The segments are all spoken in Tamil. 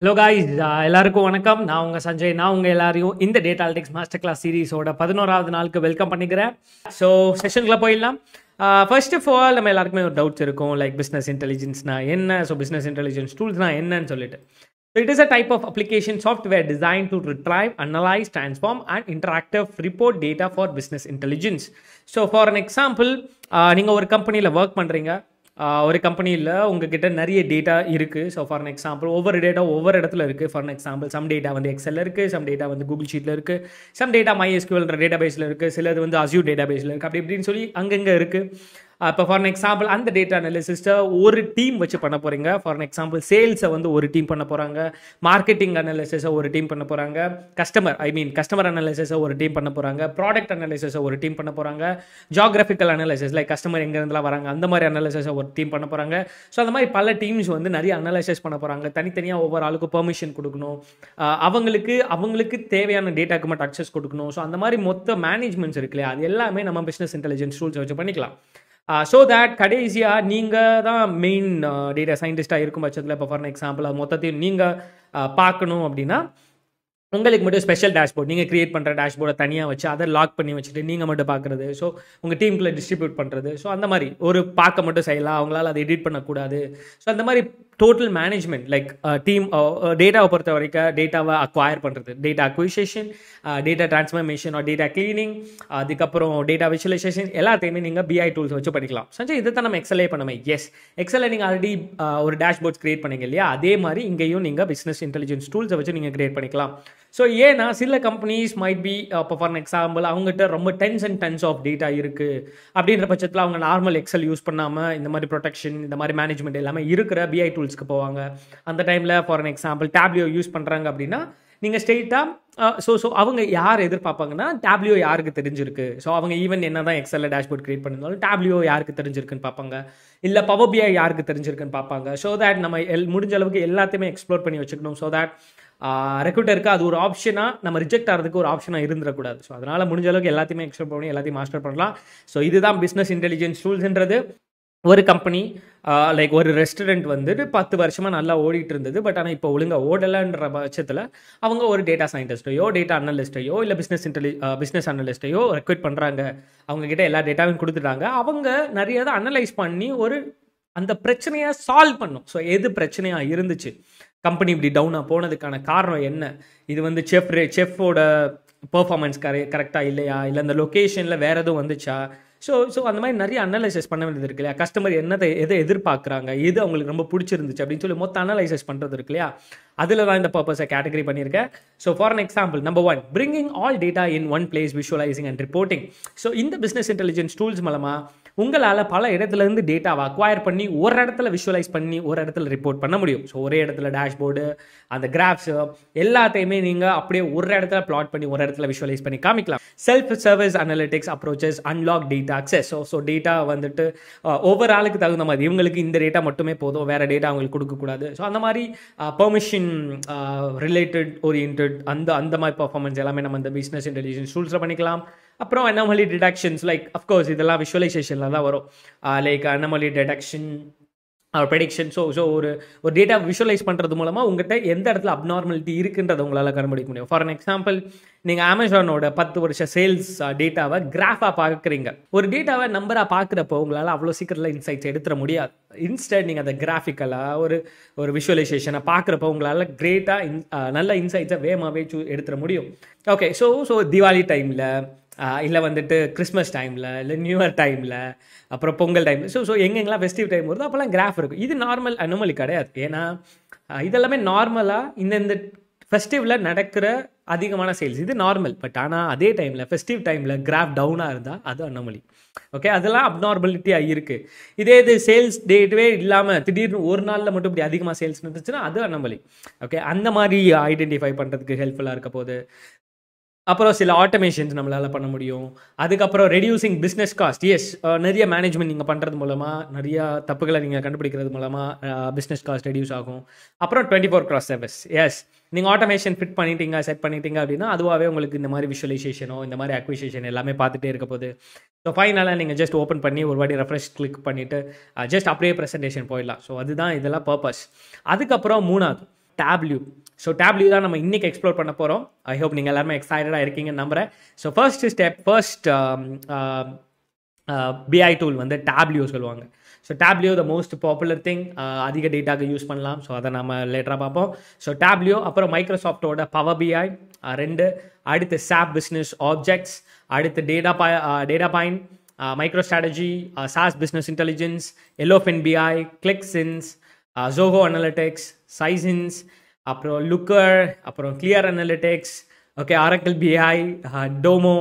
ஹலோ காய்ஸ், எல்லாருக்கும் வணக்கம். நான் உங்கள் சஞ்சய். நான் உங்கள் எல்லாரையும் இந்த டேட்டா அனலிட்டிக்ஸ் மாஸ்டர் கிளாஸ் சீரிஸோட 11வது நாளுக்கு வெல்கம் பண்ணிக்கிறேன். ஸோ செஷனுக்குள்ள போயிடலாம். ஃபர்ஸ்ட் ஆஃப் ஆல் நம்ம எல்லாருக்குமே ஒரு டவுட்ஸ் இருக்கும், லைக் பிஸ்னஸ் இன்டெலிஜென்ஸ்னா என்ன, ஸோ பிஸ்னஸ் இன்டெலிஜென்ஸ் டூல்ஸ்னா என்னன்னு சொல்லிட்டு. So it is a type of application software designed to retrieve, analyze, transform and interactive report data for business intelligence. So for an example, நீங்கள் ஒரு கம்பெனியில் ஒர்க் பண்ணுறீங்க. ஒரு கம்பெனியில் உங்ககிட்ட நிறைய டேட்டா இருக்குது. ஸோ ஃபார் எக்ஸாம்பிள் ஒவ்வொரு டேட்டா ஒவ்வொரு இடத்துல இருக்குது. ஃபார் எக்ஸாம்பிள் சம் டேட்டா வந்து எக்ஸலில் இருக்குது, சம் டேட்டா வந்து கூகுள் ஷீட்டில் இருக்குது, சம் டேட்டா MySQL டேட்டா பேஸில் இருக்குது, சிலது வந்து Azure டேட்டா பேஸில் இருக்குது, அப்படி இப்படின்னு சொல்லி அங்கங்கே இருக்குது. இப்போ ஃபார் எக்ஸாம்பிள் அந்த டேட்டா அனாலிசிஸ்ட்டை ஒரு டீம் வச்சு பண்ண போகிறீங்க. ஃபார் எக்ஸாம்பிள் சேல்ஸை வந்து ஒரு டீம் பண்ண போகிறாங்க, மார்க்கெட்டிங் அனாலிசிஸை ஒரு டீம் பண்ண போகிறாங்க, கஸ்டமர் அனாலிசிஸை ஒரு டீம் பண்ண போகிறாங்க, ப்ராடக்ட் அனாலிசிஸை ஒரு டீம் பண்ண போகிறாங்க, ஜியாகிரபிக்கல் அனாலிசிஸ் லைக் கஸ்டமர் எங்கேருந்துலாம் வராங்க அந்த மாதிரி அனாலிசிஸை ஒரு டீம் பண்ண போகிறாங்க. ஸோ அந்த மாதிரி பல டீம்ஸ் வந்து நிறைய அனாலிசிஸ் பண்ண போகிறாங்க. தனித்தனியாக ஒவ்வொரு ஆளுக்கும் பெர்மிஷன் கொடுக்கணும், அவங்களுக்கு தேவையான டேட்டாக்கு மட்டும் அக்சஸ் கொடுக்கணும். ஸோ அந்த மாதிரி மொத்த மேனேஜ்மெண்ட்ஸ் இருக்கு இல்லையா, அது எல்லாமே நம்ம பிஸ்னஸ் இன்டெலிஜென்ஸ் டூல்ஸ் வச்சு பண்ணிக்கலாம். ஸோ தேட் கடைசியாக நீங்கள் தான் மெயின் டேட்டா சயின்டிஸ்டாக இருக்கும் பட்சத்தில், இப்போ ஃபார் எக்ஸாம்பிள் அது மொத்தத்தையும் நீங்கள் பார்க்கணும் அப்படின்னா உங்களுக்கு மட்டும் ஸ்பெஷல் டேஷ்போர்ட் நீங்கள் கிரியேட் பண்ணுற டேஷ்போர்டை தனியாக வச்சு அதை லாக் பண்ணி வச்சுட்டு நீங்கள் மட்டும் பார்க்குறது, ஸோ உங்கள் டீமுக்குள்ளே டிஸ்ட்ரிபியூட் பண்ணுறது. ஸோ அந்த மாதிரி ஒரு பார்க்க மட்டும் செய்யலாம், அவங்களால அதை எடிட் பண்ணக்கூடாது. ஸோ அந்த மாதிரி டோட்டல் மேனேஜ்மெண்ட் லைக் டீம் டேட்டாவை பொறுத்த வரைக்கும் டேட்டாவை அக்வயர் பண்ணுறது, data acquisition, data transformation or data cleaning, அதுக்கப்புறம் டேட்டா விஷுவலைசேஷன் எல்லாத்தையுமே நீங்கள் BI டூல்ஸ் வச்சு பண்ணிக்கலாம். சஞ்சய் இதை தான் நம்ம எக்ஸலே பண்ணமே. எஸ், எக்ஸலில் நீங்கள் ஆல்ரெடி ஒரு டேஷ்போர்ட்ஸ் கிரியேட் பண்ணீங்க இல்லையா, அதே மாதிரி இங்கேயும் நீங்கள் பிஸ்னஸ் இன்டெலிஜென்ஸ் டூல்ஸை வச்சு நீங்கள் கிரியேட் பண்ணிக்கலாம். ஸோ ஏன்னா சில கம்பெனிஸ் மைட் பி இப்போ ஃபார் எக்ஸாம்பிள் அவங்ககிட்ட ரொம்ப tens and tens of data இருக்குது அப்படின்ற பட்சத்தில் அவங்க நார்மல் எக்ஸல் யூஸ் பண்ணாமல் இந்த மாதிரி ப்ரொடெக்ஷன் இந்த மாதிரி மேனேஜ்மெண்ட் எல்லாமே இருக்கிற BI டூல்ஸ்க்கு போவாங்க. அந்த டைமில் ஃபார் எக்ஸாம்பிள் டேப்லியோ யூஸ் பண்ணுறாங்க அப்படின்னா நீங்கள் ஸ்ட்ரெயிட்டாக ஸோ அவங்க யார் எதிர்பார்ப்பாங்கன்னா டேப்லியோ யாருக்கு தெரிஞ்சிருக்கு. ஸோ அவங்க ஈவன் என்ன தான் எக்ஸலில் டேஷ்போர்ட் கிரியேட் பண்ணியிருந்தாலும் டேப்லியோ யாருக்கு தெரிஞ்சிருக்குன்னு பார்ப்பாங்க, இல்லை பவர் BI யாருக்கு தெரிஞ்சிருக்குன்னு பார்ப்பாங்க. ஸோ தேட் நம்ம முடிஞ்ச அளவுக்கு எல்லாத்தையுமே எக்ஸ்ப்ளோர் பண்ணி வச்சுக்கணும். ஸோ தேட் ரெக்ரூட்டருக்கு அது ஒரு ஆப்ஷனாக நம்ம ரிஜெக்ட் ஆகிறதுக்கு ஒரு ஆப்ஷனாக இருந்துடக்கூடாது. ஸோ அதனால் முடிஞ்ச அளவுக்கு எல்லாத்தையுமே எக்ஸ்ப்ளோர் பண்ணி எல்லாத்தையும் மாஸ்டர் பண்ணலாம். ஸோ இதுதான் பிஸ்னஸ் இன்டெலிஜென்ஸ் டூல்ஸ்ன்றது. ஒரு கம்பெனி லைக் ஒரு ரெஸ்டாரண்ட் வந்துட்டு 10 வருஷமாக நல்லா ஓடிட்டு இருந்தது. பட் ஆனால் இப்போ ஒழுங்காக ஓடலைன்ற பட்சத்தில் அவங்க ஒரு டேட்டா சயின்டிஸ்ட்டையோ டேட்டா அனலிஸ்ட்டையோ இல்லை பிஸ்னஸ் அனலிஸ்ட்டையோ ரெக்ரூட் பண்ணுறாங்க. அவங்கக்கிட்ட எல்லா டேட்டாவும் கொடுத்துட்டாங்க. அவங்க நிறைய தான் அனலைஸ் பண்ணி அந்த பிரச்சனையை சால்வ் பண்ணும். ஸோ எது பிரச்சனையாக இருந்துச்சு, கம்பெனி இப்படி டவுனாக போனதுக்கான காரணம் என்ன, இது வந்து செஃப்போட பெர்ஃபார்மன்ஸ் கரெக்டாக இல்லையா, இல்லை அந்த லொக்கேஷனில் வேறு எதுவும் வந்துச்சா. ஸோ அந்த மாதிரி நிறைய அனலைசஸ் பண்ண வேண்டியது இருக்கு இல்லையா. கஸ்டமர் எதை எதிர்பார்க்குறாங்க, எது அவங்களுக்கு ரொம்ப பிடிச்சிருந்துச்சு அப்படின்னு சொல்லி மொத்த அனலைசஸ் பண்ணுறது இருக்கு இல்லையா. அதில் தான் இந்த பர்பஸை கேட்டகரி பண்ணியிருக்கேன். So for an example number 1, bringing all data in one place, visualising and reporting. So இந்த பிஸ்னஸ் இன்டெலிஜென்ஸ் டூல்ஸ் மூலமாக உங்களால் பல இடத்துலேருந்து டேட்டாவை அக்வயர் பண்ணி ஒரு இடத்துல விஷுவலைஸ் பண்ணி ஒரு இடத்துல ரிப்போர்ட் பண்ண முடியும். ஸோ ஒரே இடத்துல டேஷ்போர்டு, அந்த கிராஃப்ஸ் எல்லாத்தையுமே நீங்கள் அப்படியே ஒரு இடத்துல பிளாட் பண்ணி ஒரு இடத்துல விஷுவலைஸ் பண்ணி காமிக்கலாம். Self service analytics approaches unlock data access. So data வந்துட்டு ஒவ்வொரு ஆளுக்கு தகுந்த மாதிரி, இவங்களுக்கு இந்த டேட்டா மட்டுமே போதும், வேறு டேட்டா அவங்களுக்கு கொடுக்கக்கூடாது. ஸோ அந்த மாதிரி பெர்மிஷன் ரிலேட்டட் ஓரியன்ட் அந்த மாதிரி பர்ஃபார்மன்ஸ் எல்லாமே நம்ம இந்த பிஸ்னஸ் இன்டெலிஜென்ஸ் டூல்ஸில் பண்ணிக்கலாம். அப்புறம் அனாமலி டிடெக்ஷன்ஸ் லைக் அஃப்கோர்ஸ் இதெல்லாம் விஷுவலைசேஷனில் தான் வரும். Like anomaly detection prediction. So ஒரு டேட்டா விஷுவலைஸ் பண்ணுறது மூலமாக உங்கள்கிட்ட எந்த இடத்துல அப்நார்மலிட்டி இருக்குன்றதை உங்களால் கண்டுபிடிக்க முடியும். ஃபார் எக்ஸாம்பிள் நீங்கள் அமேசானோட 10 வருஷ சேல்ஸ் டேட்டாவை கிராஃபாக பார்க்குறீங்க. ஒரு டேட்டாவை நம்பராக பார்க்குறப்போ உங்களால் அவ்வளோ சீக்கிரத்தில் இன்சைட்ஸ் எடுத்துட முடியாது. இன்ஸ்டன்ட் நீங்கள் அதை கிராஃபிக்கலாக ஒரு விஷுவலைசேஷனை பார்க்குறப்போ உங்களால் கிரேட்டாக நல்ல இன்சைட்ஸை வேகமாகவே எடுத்துட முடியும். ஓகே, ஸோ தீபாவளி டைமில் இல்லை வந்துட்டு கிறிஸ்மஸ் டைமில் இல்லை நியூ இயர் டைமில் அப்புறம் பொங்கல் டைமில் ஸோ எங்கெங்கெல்லாம் ஃபெஸ்டிவ் டைம் வருதோ அப்போல்லாம் கிராஃப் இருக்கும். இது நார்மல் அனோமலி கிடையாது. ஏன்னா இதெல்லாமே நார்மலாக இந்த ஃபெஸ்டிவில் நடக்கிற அதிகமான சேல்ஸ் இது நார்மல். பட் ஆனால் அதே டைமில் ஃபெஸ்டிவ் டைமில் கிராஃப் டவுனாக இருந்தால் அது அனோமலி. ஓகே, அதெல்லாம் அப்நார்மலிட்டியாக இருக்குது. இது சேல்ஸ் டேட்டே இல்லாமல் திடீர்னு ஒரு நாளில் மட்டும் இப்படி அதிகமாக சேல்ஸ் இருந்துச்சுன்னா அது அனோமலி. ஓகே, அந்த மாதிரி ஐடென்டிஃபை பண்ணுறதுக்கு ஹெல்ப்ஃபுல்லாக இருக்க போது. அப்புறம் சில ஆட்டோமேஷன்ஸ் நம்மளால் பண்ண முடியும். அதுக்கப்புறம் ரெடியூசிங் பிஸ்னஸ் காஸ்ட். எஸ், நிறைய மேனேஜ்மெண்ட் நீங்கள் பண்ணுறது மூலமாக நிறையா தப்புகளை நீங்கள் கண்டுபிடிக்கிறது மூலமாக பிஸ்னஸ் காஸ்ட் ரெடியூஸ் ஆகும். அப்புறம் 24/7. எஸ், நீங்கள் ஆட்டோமேஷன் செட் பண்ணிட்டீங்க அப்படின்னா அதுவாகவே உங்களுக்கு இந்த மாதிரி விஷுவலைசேஷனோ இந்த மாதிரி அக்விசிஷன் எல்லாமே பார்த்துட்டே இருக்க போகுது. ஸோ ஃபைனலாக நீங்கள் ஜஸ்ட் ஓப்பன் பண்ணி ஒரு வாட்டி ரெஃப்ரெஷ் கிளிக் பண்ணிவிட்டு ஜஸ்ட் அப்படியே ப்ரெசன்டேஷன் போயிடலாம். ஸோ அதுதான் இதெல்லாம் பர்பஸ். அதுக்கப்புறம் மூணாவது டேப்லியூ. ஸோ டேப்லியூ தான் நம்ம இன்றைக்கி எக்ஸ்ப்ளோர் பண்ண போகிறோம். ஐ ஹோப் நீங்கள் எல்லாருமே எக்ஸைட்டடாக இருக்கீங்கன்னு நம்புகிறேன். ஸோ ஃபர்ஸ்ட் பிஐ டூல் வந்து டேப்லியூ சொல்லுவாங்க. So Tableau the most popular thing, அதிக டேட்டாக்கு யூஸ் பண்ணலாம். ஸோ அதை நம்ம லேட்டராக பார்ப்போம். ஸோ டேப்லியூ, அப்புறம் மைக்ரோசாஃப்டோட பவர் பிஐ 2, அடுத்து சாப் பிஸ்னஸ் ஆப்ஜெக்ட்ஸ், அடுத்து data point, MicroStrategy, SAS business intelligence, Yellowfin BI, Qlik Sense, Zoho analytics, Sisense, அப்புறம் லுக்கர், அப்புறம் clear analytics, okay, Oracle BI, Domo,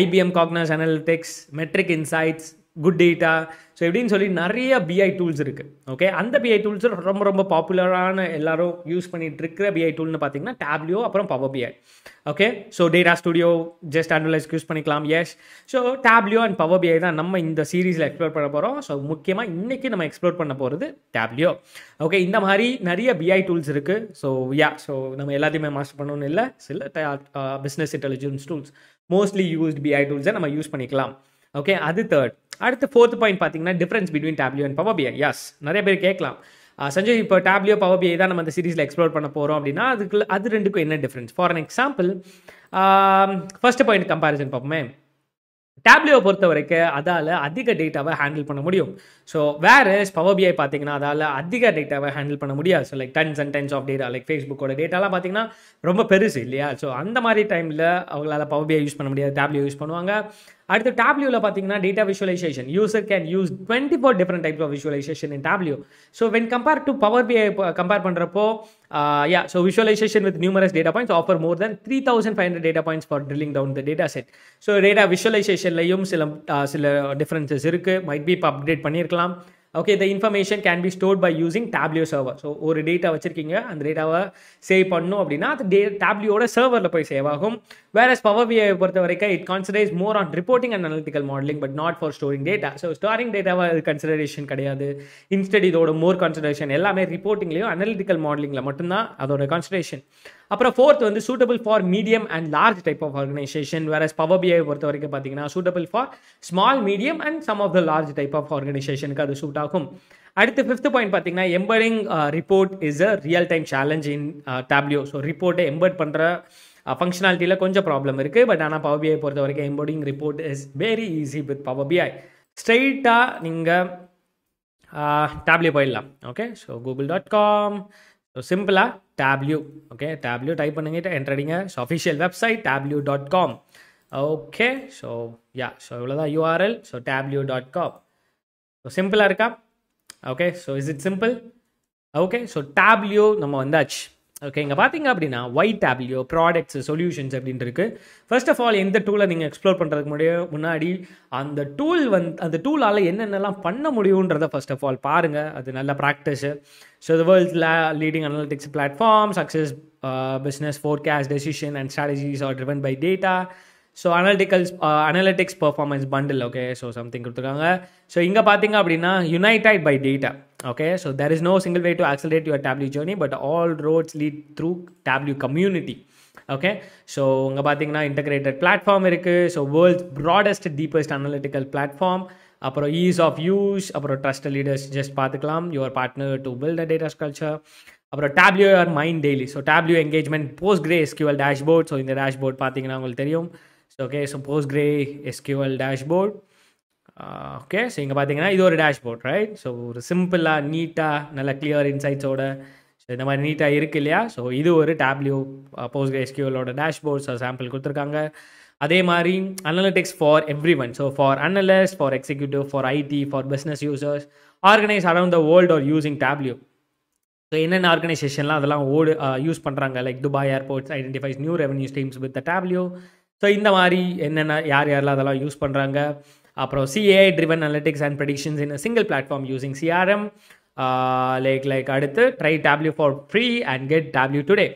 IBM Cognos analytics, metric insights, GoodData. So எப்படின்னு சொல்லி நிறைய பிஐ டூல்ஸ் இருக்குது. ஓகே, அந்த பிஐ டூல்ஸ் ரொம்ப ரொம்ப பாப்புலரான எல்லாரும் யூஸ் பண்ணிட்டு இருக்கிற பிஐ டூல்னு பார்த்தீங்கன்னா டேப்லியூ, அப்புறம் Power BI. Okay, so data studio just analyse use பண்ணிக்கலாம். Yes, so Tableau and Power BI தான் நம்ம இந்த சீரீஸில் எக்ஸ்ப்ளோர் பண்ண போகிறோம். ஸோ முக்கியமாக இன்றைக்கி நம்ம எக்ஸ்ப்ளோர் பண்ண போகிறது டேப்லியூ. ஓகே, இந்த மாதிரி நிறைய பிஐ டூல்ஸ் இருக்குது. ஸோ நம்ம எல்லாத்தையுமே மாஸ்டர் பண்ணணும்னு இல்லை, சில business intelligence tools, mostly used BI டூல்ஸை நம்ம யூஸ் பண்ணிக்கலாம். ஓகே, அது தேர்ட். அடுத்து ஃபோர்த் பாயிண்ட் பார்த்தீங்கன்னா difference between Tableau and Power BI. Yes, நிறைய பேர் கேட்கலாம், சஞ்சய் இப்போ டேப்லியூ பவர் பிஐ தான் நம்ம இந்த சீரீஸில் எக்ஸ்ப்ளோர் பண்ண போகிறோம் அப்படின்னா அது ரெண்டுக்கும் என்ன difference? For an example, first point comparison பார்ப்போமே. டேப்லியூவை பொறுத்த வரைக்கும் அதால் அதிக டேட்டாவை ஹேண்டில் பண்ண முடியும். ஸோ வேறஸ் பவர் பிஐ பார்த்தீங்கன்னா அதால் அதிக டேட்டாவை ஹேண்டில் பண்ண முடியாது. So like tons and tens of data, like ஃபேஸ்புக்கோட டேட்டாலாம் பார்த்தீங்கன்னா ரொம்ப பெருசு இல்லையா? ஸோ அந்த மாதிரி டைமில் அவங்களால பவர் பிஐ யூஸ் பண்ண முடியாது, டேப்லியூ யூஸ் பண்ணுவாங்க. அடுத்து டேப்லியூவில் பார்த்தீங்கன்னா data visualisation, user can use 24 different types of visualisation in Tableau. So when compare to Power BI compare பண்ணுறப்போ, so visualisation with numerous data points offer more then 3500 data points for drilling down the data set. So data விஷுவலைசேஷன்லையும் சில டிஃப்ரென்சஸ் இருக்குது, மைட் பி இப்போ அப்டேட் பண்ணியிருக்கலாம். Okay, the information can be stored by using Tableau server. So ஒரு டேட்டா வச்சிருக்கீங்க, அந்த டேட்டாவை சேவ் பண்ணணும் அப்படின்னா அது டேப்லியூட சர்வரில் போய் சேவ் ஆகும். வேறஸ் பவர் பிஐ பொறுத்த வரைக்கும் it concentrates more on reporting and analytical modelling, but not for storing data. So storing டேட்டாவை அது கன்சிடரேஷன் கிடையாது. இன்ஸ்டெட் இதோட மோர் கான்சன்ட்ரேஷன் எல்லாமே ரிப்போர்ட்டிங்லையும் அனலிட்டிக்கல் மாடலிங்கில் மட்டும்தான் அதோட கான்சன்ட்ரேஷன். அப்புறம் ஃபோர்த் வந்து suitable for medium and large type of organisation. வேற பவர் பிஐ பொறுத்த வரைக்கும் பார்த்தீங்கன்னா suitable for small, medium and some of the large type of ஆர்கனைசேஷனுக்கு அது சூட் ஆகும். அடுத்து ஃபிஃப்த் பாயிண்ட் பார்த்தீங்கன்னா embedding report is a real time challenge in Tableau. So ரிப்போர்ட்டை எம்பட் பண்ணுற ஃபங்க்ஷனாலிட்டியில் கொஞ்சம் ப்ராப்ளம் இருக்குது. பட் ஆனால் பவர் பிஐ பொறுத்த வரைக்கும் embedding report is very easy with Power BI. ஸ்ட்ரெயிட்டாக நீங்கள் டேப்லியூ போயிடலாம். Okay, so google.com. ஸோ சிம்பிளாக டேப்லியூ, ஓகே, டேப்லியூ டைப் பண்ணுங்கிட்ட என்ட்ரடிங்க. So official website tableau.com. Okay, so so இவ்வளோதான் URL. So tableau.com. ஸோ சிம்பிளாக இருக்கா? Okay, so is it simple? Okay, so Tableau நம்ம வந்தாச்சு. ஓகே, இங்கே பார்த்தீங்க அப்படின்னா ஒயிட் டேப்லியூ ப்ராடக்ட்ஸ் சொல்யூஷன்ஸ் அப்படின்ட்டு இருக்குது. ஃபர்ஸ்ட் ஆஃப் ஆல் எந்த டூலை நீங்கள் எக்ஸ்ப்ளோர் பண்ணுறதுக்கு முன்னாடி அந்த டூலால் என்னென்னலாம் பண்ண முடியுன்றதை ஃபர்ஸ்ட் ஆஃப் ஆல் பாருங்கள். அது நல்ல practice. So the world's leading analytics platform, success business forecast decision and strategies are driven by data. So analytics performance bundle. Okay, so something கொடுத்துருக்காங்க. ஸோ இங்கே பார்த்தீங்க அப்படின்னா united by data. Okay, so there is no single way to accelerate your Tableau journey, but all roads lead through Tableau community. Okay, so இங்கே பார்த்தீங்கன்னா இன்டகிரேட்டட் பிளாட்ஃபார்ம் இருக்குது. So world's broadest deepest analytical platform. அப்புறம் ஈஸ் ஆஃப் யூஸ், அப்புறம் ட்ரஸ்ட் லீடர்ஸ் ஜஸ்ட் பார்த்துக்கலாம். Your partner to build a data culture. அப்புறம் Tableau your mind daily. So Tableau engagement PostgreSQL dashboard. So இந்த டேஷ்போர்ட் பார்த்தீங்கன்னா உங்களுக்கு தெரியும். Okay, so PostgreSQL dashboard. Okay, so இங்கே பார்த்தீங்கன்னா இது ஒரு டேஷ்போர்ட், ரைட்? ஸோ ஒரு சிம்பிளாக நீட்டாக நல்ல கிளியர் இன்சைட்ஸோட ஸோ இந்த மாதிரி நீட்டாக இருக்குது இல்லையா? ஸோ இது ஒரு டேப்லியூ PostgreSQLோட டேஷ்போர்ட். ஸோ சாம்பிள் கொடுத்துருக்காங்க. அதே மாதிரி analytics for every one. So for analyst, for executive, for IT, for business users organise around the world are using Tableau. So என்னென்ன ஆர்கனைசேஷன்லாம் அதெல்லாம் யூஸ் பண்ணுறாங்க, like Dubai airports identifies new revenue streams with the Tableau. So இந்த மாதிரி என்னென்ன யாரெல்லாம் அதெல்லாம் யூஸ் பண்ணுறாங்க. அப்புறம் CAI driven analytics and predictions in single platform using CRM. Like அடுத்து try Tableau for free and get Tableau today.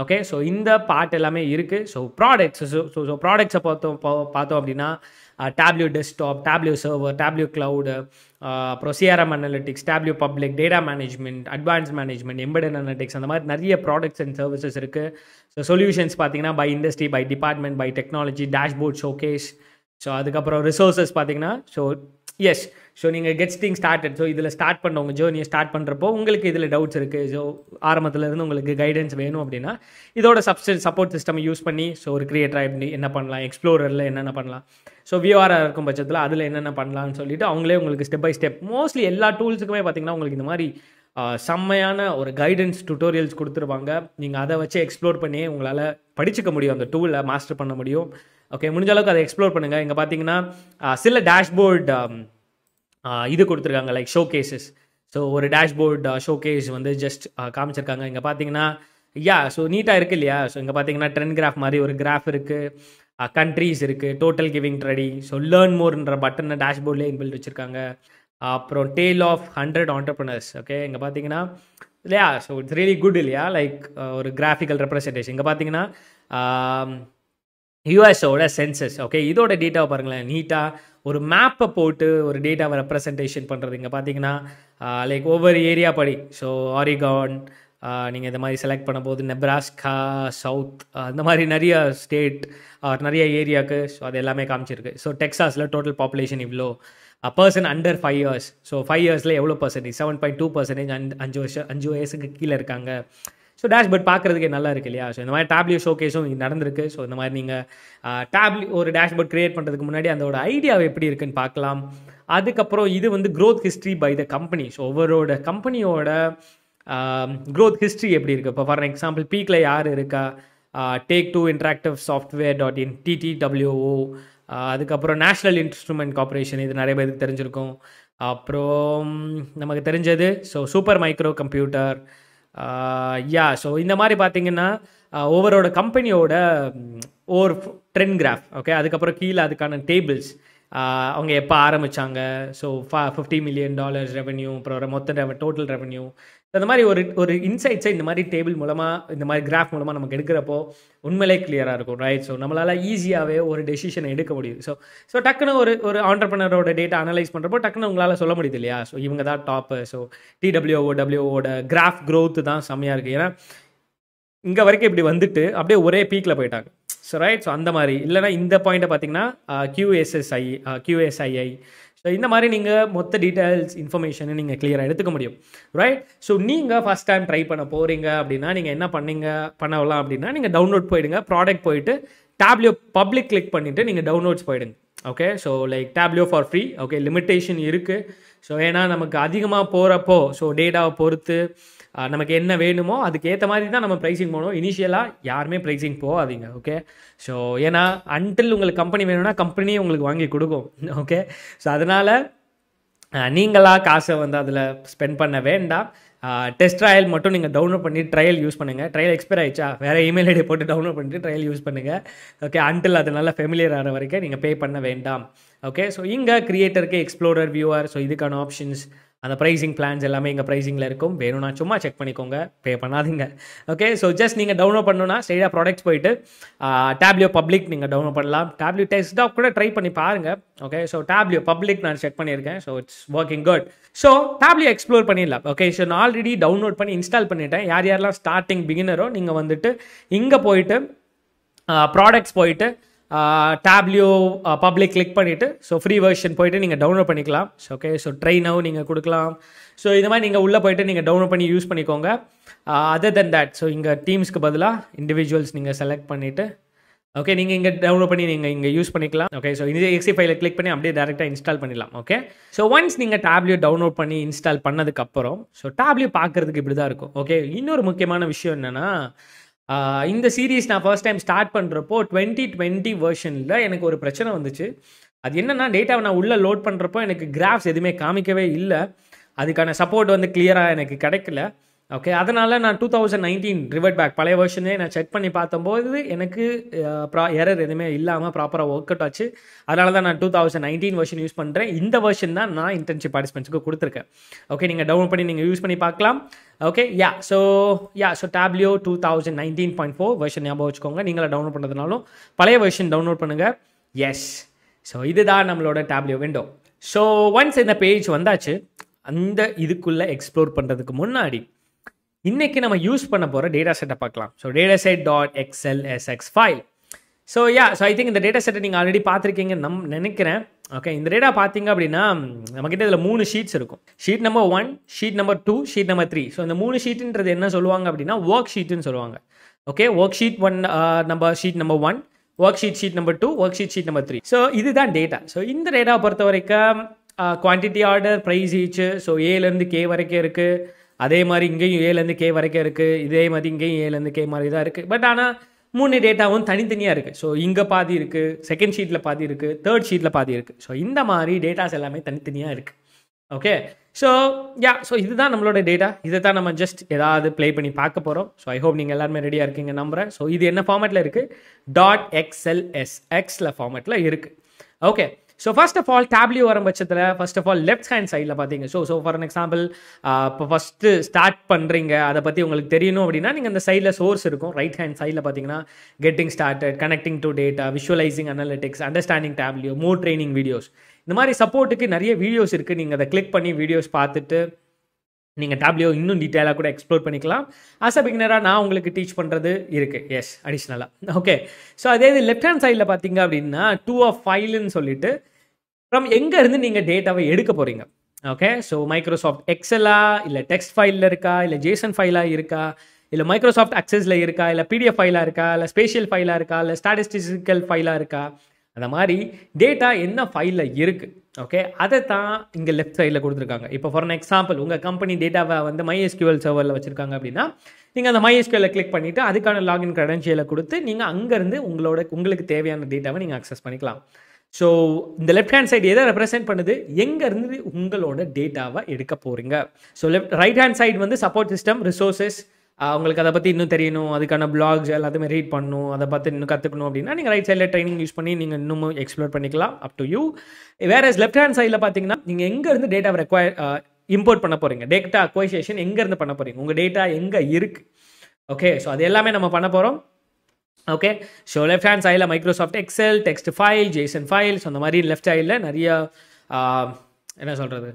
Okay, so இந்த பார்ட் எல்லாமே இருக்குது. ஸோ ப்ராடக்ட்ஸ், ஸோ ப்ராடக்ட்ஸை பார்த்தோம் அப்படின்னா Tableau desktop, Tableau server, Tableau cloud, அப்புறம் CRM analytics, Tableau public, data management, advance management, embedded analytics, அந்த மாதிரி நிறைய ப்ராடக்ட்ஸ் அண்ட் சர்வீசஸ் இருக்குது. ஸோ சொல்யூஷன்ஸ் பார்த்தீங்கன்னா by industry, by department, by technology, dashboard, showcase. So அதுக்கப்புறம் ரிசோர்ஸஸ் பார்த்தீங்கன்னா ஸோ எஸ், ஸோ நீங்கள் கெட்ஸ்டிங் ஸ்டார்டட், ஸோ இதில் ஸ்டார்ட் பண்ண உங்கள் ஜேர்னியை ஸ்டார்ட் பண்ணுறப்போ உங்களுக்கு இதில் டவுட்ஸ் இருக்குது, ஸோ ஆரம்பத்துலேருந்து உங்களுக்கு கைடன்ஸ் வேணும் அப்படின்னா இதோட சப்போர்ட் சிஸ்டம் யூஸ் பண்ணி ஸோ ஒரு கிரியேட்டராக எப்படி என்ன பண்ணலாம், எக்ஸ்ப்ளோரரில் என்னென்ன பண்ணலாம், ஸோ வியூஆராக இருக்கும் பட்சத்தில் அதில் என்னென்ன பண்ணலாம்னு சொல்லிட்டு அவங்களே உங்களுக்கு ஸ்டெப் பை ஸ்டெப் மோஸ்ட்லி எல்லா டூல்ஸுக்குமே பார்த்தீங்கன்னா உங்களுக்கு இந்த மாதிரி செம்மையான ஒரு கைடன்ஸ் டுட்டோரியல்ஸ் கொடுத்துருவாங்க. நீங்கள் அதை வச்சு எக்ஸ்ப்ளோர் பண்ணி உங்களால் படிச்சுக்க முடியும், அந்த டூலை மாஸ்டர் பண்ண முடியும். ஓகே, முடிஞ்ச அளவுக்கு அதை எக்ஸ்ப்ளோர் பண்ணுங்கள். இங்கே பார்த்தீங்கன்னா சில டேஷ்போர்ட் இது கொடுத்துருக்காங்க, லைக் ஷோ கேஸஸ். ஸோ ஒரு டேஷ்போர்ட் ஷோ கேஸ் வந்து ஜஸ்ட் காமிச்சிருக்காங்க. இங்கே பார்த்தீங்கன்னா ஸோ நீட்டாக இருக்குது இல்லையா. ஸோ இங்கே பார்த்தீங்கன்னா ட்ரெண்ட் கிராஃப் மாதிரி ஒரு கிராஃப் இருக்குது, கண்ட்ரீஸ் இருக்குது, total giving ready, so learn மோர்ன்ற பட்டனை டேஷ்போர்ட்லேயே இன்பில்ட் வச்சுருக்காங்க. அப்புறம் டேல் ஆஃப் 100 entrepreneurs. ஓகே, இங்கே பார்த்தீங்கன்னா இல்லையா, ஸோ இட்ஸ் ரியலி குட் இல்லையா, லைக் ஒரு கிராஃபிக்கல் ரெப்ரஸன்டேஷன். இங்கே பார்த்தீங்கன்னா யூஎஸோட சென்சஸ். ஓகே, இதோட டேட்டாவை பாருங்களேன், நீட்டாக ஒரு மேப்பை போட்டு ஒரு டேட்டாவை ரெப்ரஸன்டேஷன் பண்ணுறது. இங்கே பார்த்தீங்கன்னா லைக் ஒவ்வொரு ஏரியா படி, ஸோ ஆரிகான் நீங்கள் இந்த மாதிரி செலக்ட் பண்ணும்போது நெப்ராஸ்கா, சவுத், இந்த மாதிரி நிறைய ஸ்டேட் நிறைய ஏரியாவுக்கு ஸோ அது எல்லாமே காமிச்சிருக்கு. ஸோ டெக்ஸாஸில் டோட்டல் பாப்புலேஷன் இவ்வளோ, பர்சன் அண்டர் 5 years, ஸோ 5 yearsல எவ்வளோ பர்சன்டேஜ், 7.2%, 5 வயசுக்கு கீழே இருக்காங்க. ஸோ டேஷ்போர்ட் பார்க்குறதுக்கு நல்லா இருக்குது இல்லையா. ஸோ இந்த மாதிரி டேப்லியோ ஷோகேஸும் நடந்திருக்கு. ஸோ இந்த மாதிரி நீங்கள் ஒரு டேஷ்போர்ட் க்ரியேட் பண்ணுறதுக்கு முன்னாடி அதோட ஐடியாவை எப்படி இருக்குன்னு பார்க்கலாம். அதுக்கப்புறம் இது வந்து growth history by the company. So ஒவ்வொருட கம்பெனியோட க்ரோத் ஹிஸ்ட்ரி எப்படி இருக்குது. இப்போ ஃபார் எக்ஸாம்பிள் பீக்கில் யார் இருக்கா, Take-Two இன்ட்ராக்டிவ் சாஃப்ட்வேர்.in, TTWO, அதுக்கப்புறம் நேஷ்னல் இன்ஸ்ட்ருமெண்ட் கார்பரேஷன், இது நிறைய பேருக்கு தெரிஞ்சிருக்கும். அப்புறம் நமக்கு தெரிஞ்சது so super micro computer. So இந்த மாதிரி பார்த்தீங்கன்னா ஒவ்வொருட கம்பெனியோட ஒரு ட்ரெண்ட் கிராஃப். ஓகே, அதுக்கப்புறம் கீழே அதுக்கான டேபிள்ஸ், அவங்க எப்போ ஆரம்பித்தாங்க, ஸோ $50 million ரெவென்யூ, அப்புறம் மொத்த டோட்டல் ரெவென்யூ, இந்த மாதிரி ஒரு இன்சைட்ஸை இந்த மாதிரி டேபிள் மூலமாக இந்த மாதிரி கிராஃப் மூலமாக நமக்கு எடுக்கிறப்போ உண்மையிலே கிளியராக இருக்கும், ரைட். ஸோ நம்மளால் ஈஸியாகவே ஒரு டெசிஷனை எடுக்க முடியுது. ஸோ டக்குன்னு ஒரு ஆண்டர்ப்ரனரோட டேட்டா அனலைஸ் பண்ணுறப்போ டக்குன்னு உங்களால் சொல்ல முடியுது இல்லையா. ஸோ இவங்க தான் டாப்பு. ஸோ TWOட கிராஃப் க்ரோத்து தான் செம்மையாக இருக்குது. ஏன்னா இங்கே வரைக்கும் இப்படி வந்துட்டு அப்படியே ஒரே பீக்கில் போயிட்டாங்க. ஸோ ரைட், ஸோ அந்த மாதிரி இல்லைனா இந்த பாயிண்ட்டை பார்த்தீங்கன்னா QSII. ஸோ இந்த மாதிரி நீங்கள் மொத்த டீட்டெயில்ஸ் இன்ஃபர்மேஷனை நீங்கள் கிளியராக எடுத்துக்க முடியும், ரைட். ஸோ நீங்கள் ஃபஸ்ட் டைம் ட்ரை பண்ண போகிறீங்க அப்படின்னா நீங்கள் என்ன பண்ணலாம் அப்படின்னா நீங்கள் டவுன்லோட் போயிடுங்க, ப்ராடக்ட் போயிட்டு டேப்லியோ பப்ளிக் கிளிக் பண்ணிவிட்டு நீங்கள் டவுன்லோட்ஸ் போயிடுங்க. Okay, so like Tableau for free. Okay, limitation இருக்குது. ஸோ ஏன்னா நமக்கு அதிகமாக போகிறப்போ ஸோ டேட்டாவை பொறுத்து நமக்கு என்ன வேணுமோ அதுக்கு ஏற்ற மாதிரி தான் நம்ம ப்ரைஸிங் போகணும். இனிஷியலாக யாருமே ப்ரைஸிங் போகாதீங்க. ஓகே, ஸோ ஏன்னா அன்டில் உங்களுக்கு கம்பெனி வேணும்னா கம்பெனியே உங்களுக்கு வாங்கி கொடுக்கும். ஓகே, ஸோ அதனால் நீங்களாக காசை வந்து அதில் ஸ்பெண்ட் பண்ண வேண்டாம். டெஸ்ட் ட்ரையல் மட்டும் நீங்கள் டவுன்லோட் பண்ணி ட்ரையல் யூஸ் பண்ணுங்கள். ட்ரையல் எக்ஸ்பைர் ஆயிடுச்சா வேறு இமெயில் ஐடி போட்டு டவுன்லோட் பண்ணிட்டு ட்ரையல் யூஸ் பண்ணுங்கள். ஓகே, அன்டில் அது நல்லா ஃபெமிலியர் ஆகிற வரைக்கும் நீங்கள் பே பண்ண வேண்டாம். ஓகே, ஸோ இங்கே கிரியேட்டருக்கு எக்ஸ்ப்ளோரர், வியூவர், ஸோ இதுக்கான ஆப்ஷன்ஸ், அந்த ப்ரைஸிங் பிளான்ஸ் எல்லாமே இங்கே ப்ரைஸிங்கில் இருக்கும். வேணும்னா சும்மா செக் பண்ணிக்கோங்க, பே பண்ணாதீங்க. ஓகே, ஸோ ஜஸ்ட் நீங்கள் டவுன்லோட் பண்ணணுன்னா ஸ்ட்ரெயிட்டாக ப்ராடக்ட்ஸ் போயிட்டு டேப்லியோ பப்ளிக் நீங்கள் டவுன்லோட் பண்ணலாம். டேப்லியோ டெஸ்க்டாப் கூட ட்ரை பண்ணி பாருங்கள். ஓகே, ஸோ டேப்லியோ பப்ளிக் நான் செக் பண்ணியிருக்கேன். So it's working good. So Tableau explore பண்ணிடலாம். ஓகே, ஸோ நான் ஆல்ரெடி டவுன்லோட் பண்ணி இன்ஸ்டால் பண்ணிட்டேன். யாரெல்லாம் ஸ்டார்டிங் பிகினரோ நீங்கள் வந்துட்டு இங்கே போயிட்டு ப்ராடக்ட்ஸ் போயிட்டு டேப்லியோ பப்ளிக் கிளிக் பண்ணிவிட்டு ஸோ ஃப்ரீ வெர்ஷன் போய்ட்டு நீங்கள் டவுன்லோட் பண்ணிக்கலாம். So okay, so try now நீங்கள் கொடுக்கலாம். ஸோ இது மாதிரி நீங்கள் உள்ளே போய்ட்டு நீங்கள் டவுன்லோட் பண்ணி யூஸ் பண்ணிக்கோங்க. அதர் தென் தேட் ஸோ இங்கே டீம்ஸ்க்கு பதிலாக இண்டிவிஜுவல்ஸ் நீங்கள் செலக்ட் பண்ணிவிட்டு ஓகே நீங்கள் இங்கே டவுன்லோட் பண்ணி நீங்கள் இங்கே யூஸ் பண்ணிக்கலாம். ஓகே, ஸோ இந்த எக்ஸி ஃபைலை கிளிக் பண்ணி அப்படியே டேரெக்டாக இன்ஸ்டால் பண்ணிடலாம். ஓகே, ஸோ ஒன்ஸ் நீங்கள் டேப்லியோ டவுன்லோட் பண்ணி இன்ஸ்டால் பண்ணதுக்கப்புறம் ஸோ டேப்லியோ பார்க்குறதுக்கு இப்படி தான் இருக்கும். ஓகே, இன்னொரு முக்கியமான விஷயம் என்னென்னா இந்த சீரீஸ் நான் ஃபர்ஸ்ட் டைம் ஸ்டார்ட் பண்ணுறப்போ 2020 வெர்ஷனில் எனக்கு ஒரு பிரச்சனை வந்துச்சு. அது என்னென்னா டேட்டாவை நான் உள்ளே லோட் பண்ணுறப்போ எனக்கு கிராஃப்ஸ் எதுவுமே காமிக்கவே இல்லை. அதுக்கான சப்போர்ட் வந்து கிளியராக எனக்கு கிடைக்கல. ஓகே, அதனால் நான் 2019 ரிவர்ட் பேக் பழைய வெர்ஷனே நான் செக் பண்ணி பார்த்தம்போது எனக்கு எரர் எதுவுமே இல்லாமல் ப்ராப்பராக ஒர்க் அவுட் ஆச்சு. அதனால தான் நான் 2019 வெர்ஷன் யூஸ் பண்ணுறேன். இந்த வெர்ஷன் தான் நான் இன்டர்ன்ஷிப் பார்ட்டிசிபென்ட்ஸ்க்கு கொடுத்துருக்கேன். ஓகே, நீங்கள் டவுன்லோட் பண்ணி நீங்கள் யூஸ் பண்ணி பார்க்கலாம். ஓகே, ஸோ டேப்லியோ 2019.4 வெர்ஷன் ஞாபகம் வச்சுக்கோங்க. நீங்களே டவுன்லோட் பண்ணுறதுனாலும் பழைய வெர்ஷன் டவுன்லோட் பண்ணுங்கள். எஸ், ஸோ இதுதான் நம்மளோட டேப்லியோ விண்டோ. ஸோ ஒன்ஸ் இந்த பேஜ் வந்தாச்சு. அந்த இதுக்குள்ளே எக்ஸ்ப்ளோர் பண்ணுறதுக்கு முன்னாடி இன்றைக்கி நம்ம யூஸ் பண்ண போகிற டேட்டா செட்டை பார்க்கலாம். So data set .xlsx file. So so I think இந்த டேட்டா செட்டை நீங்கள் ஆல்ரெடி பார்த்துருக்கீங்கன்னு நினைக்கிறேன். ஓகே, இந்த டேட்டா பார்த்தீங்க அப்படின்னா நம்மக்கிட்ட இதில் 3 ஷீட்ஸ் இருக்கும். Sheet number 1, sheet number 2, sheet number 3. So இந்த 3 ஷீட்டுன்றது என்ன சொல்லுவாங்க அப்படின்னா ஒர்க் ஷீட்டுன்னு சொல்லுவாங்க. Okay, work sheet 1 sheet number 1, work sheet number 2, work sheet number 3. So இதுதான் டேட்டா. ஸோ இந்த டேட்டாவை பொறுத்த வரைக்கும் quantity order, price each, so ஏலேருந்து கே வரைக்கும் இருக்குது. அதே மாதிரி இங்கேயும் ஏலேருந்து கே வரைக்கும் இருக்குது. இதே மாதிரி இங்கேயும் ஏலேருந்து கே மாதிரி தான் இருக்குது. பட் ஆனால் 3 டேட்டாவும் தனித்தனியாக இருக்குது. ஸோ இங்கே பாதி இருக்குது, செகண்ட் ஷீட்டில் பாதி இருக்குது, தேர்ட் ஷீட்டில் பாதி இருக்குது. ஸோ இந்த மாதிரி டேட்டாஸ் எல்லாமே தனித்தனியாக இருக்குது. ஓகே, ஸோ இதுதான் நம்மளோட டேட்டா. இதை தான் நம்ம ஜஸ்ட் ஏதாவது ப்ளே பண்ணி பார்க்க போகிறோம். ஸோ ஐ ஹோப் நீங்கள் எல்லாருமே ரெடியாக இருக்கீங்க நம்புகிறேன். ஸோ இது என்ன ஃபார்மேட்டில் இருக்குது? .xls எக்ஸில் ஃபார்மேட்டில் இருக்குது. Okay, so first of all Tableau வரும் பட்சத்தில் first of all left hand சைடில் பார்த்தீங்க. ஸோ ஃபார் அன் எக்ஸாம்பிள் இப்போ ஃபஸ்ட்டு ஸ்டார்ட் பண்ணுறீங்க, அதை பற்றி உங்களுக்கு தெரியணும் அப்படின்னா நீங்கள் அந்த சைடில் சோர்ஸ் இருக்கும். ரைட் ஹேண்ட் சைடில் பார்த்தீங்கன்னா getting started, connecting to data, visualising analytics, understanding Tableau, more training videos, இந்த மாதிரி சப்போர்ட்டுக்கு நிறைய வீடியோஸ் இருக்குது. நீங்கள் அதை கிளிக் பண்ணி வீடியோஸ் பார்த்துட்டு நீங்கள் டேப்லியோ இன்னும் டீட்டெயிலாக கூட எக்ஸ்ப்ளோர் பண்ணிக்கலாம். ஆஸ் அ பிகினராக நான் உங்களுக்கு டீச் பண்ணுறது இருக்குது. எஸ், அடிஷ்னலாக. ஓகே, ஸோ அதே இது லெஃப்ட் ஹேண்ட் சைடில் பார்த்தீங்க அப்படின்னா 2 of ஃபைலுன்னு சொல்லிட்டு ஃப்ரம் எங்கேருந்து நீங்கள் டேட்டாவை எடுக்க போகிறீங்க. ஓகே, ஸோ மைக்ரோசாஃப்ட் எக்ஸலா, இல்லை டெக்ஸ்ட் ஃபைலில் இருக்கா, இல்லை ஜேசன் ஃபைலாக இருக்கா, இல்லை மைக்ரோசாஃப்ட் அக்சஸில் இருக்கா, இல்லை பிடிஎஃப் ஃபைலாக இருக்கா, இல்லை ஸ்பேஷியல் ஃபைலாக இருக்கா, இல்லை ஸ்டாட்டிஸ்டிக்கல் ஃபைலாக இருக்கா, அந்த மாதிரி டேட்டா என்ன ஃபைலில் இருக்குது. ஓகே, அதை தான் இங்கே லெஃப்ட் சைடில் கொடுத்துருக்காங்க. இப்போ ஃபார் அன் எக்ஸாம்பிள் உங்கள் கம்பெனி டேட்டாவை வந்து MySQL சர்வரில் வச்சுருக்காங்க அப்படின்னா நீங்கள் அந்த MySQL கிளிக் பண்ணிவிட்டு அதுக்கான லாகின் க்ரெடென்ஷியலை கொடுத்து நீங்கள் அங்கேருந்து உங்களுக்கு தேவையான டேட்டாவை நீங்கள் அக்சஸ் பண்ணிக்கலாம். ஸோ இந்த லெஃப்ட் ஹேண்ட் சைடு எதை ரெப்ரசென்ட் பண்ணுது? எங்கேருந்து உங்களோட டேட்டாவை எடுக்க போகிறீங்க. ஸோ ரைட் ஹேண்ட் சைடு வந்து சப்போர்ட் சிஸ்டம், ரிசோர்ஸஸ், உங்களுக்கு அதை பற்றி இன்னும் தெரியணும், அதுக்கான பிளாக்ஸ் எல்லாத்தையுமே ரீட் பண்ணணும், அதை பார்த்து இன்னும் கற்றுக்கணும் அப்படின்னா நீங்கள் ரைட் சைடில் ட்ரைனிங் யூஸ் பண்ணி நீங்கள் இன்னும் எக்ஸ்ப்ளோர் பண்ணிக்கலாம். Up to you. வேற லெஃப்ட் ஹேண்ட் சைடில் பார்த்தீங்கன்னா நீங்கள் எங்கேருந்து டேட்டாவை இம்போர்ட் பண்ண போகிறீங்க, டேட்டா அக்வைசேஷன் எங்கேருந்து பண்ண போகிறீங்க, உங்கள் டேட்டா எங்கே இருக்குது. ஓகே, ஸோ அது எல்லாமே நம்ம பண்ண போகிறோம். ஓகே, ஸோ லெஃப்ட் ஹேண்ட் சைடில் Microsoft Excel, text file, Jason files, அந்த மாதிரி லெஃப்ட் சைடில் நிறைய என்ன சொல்கிறது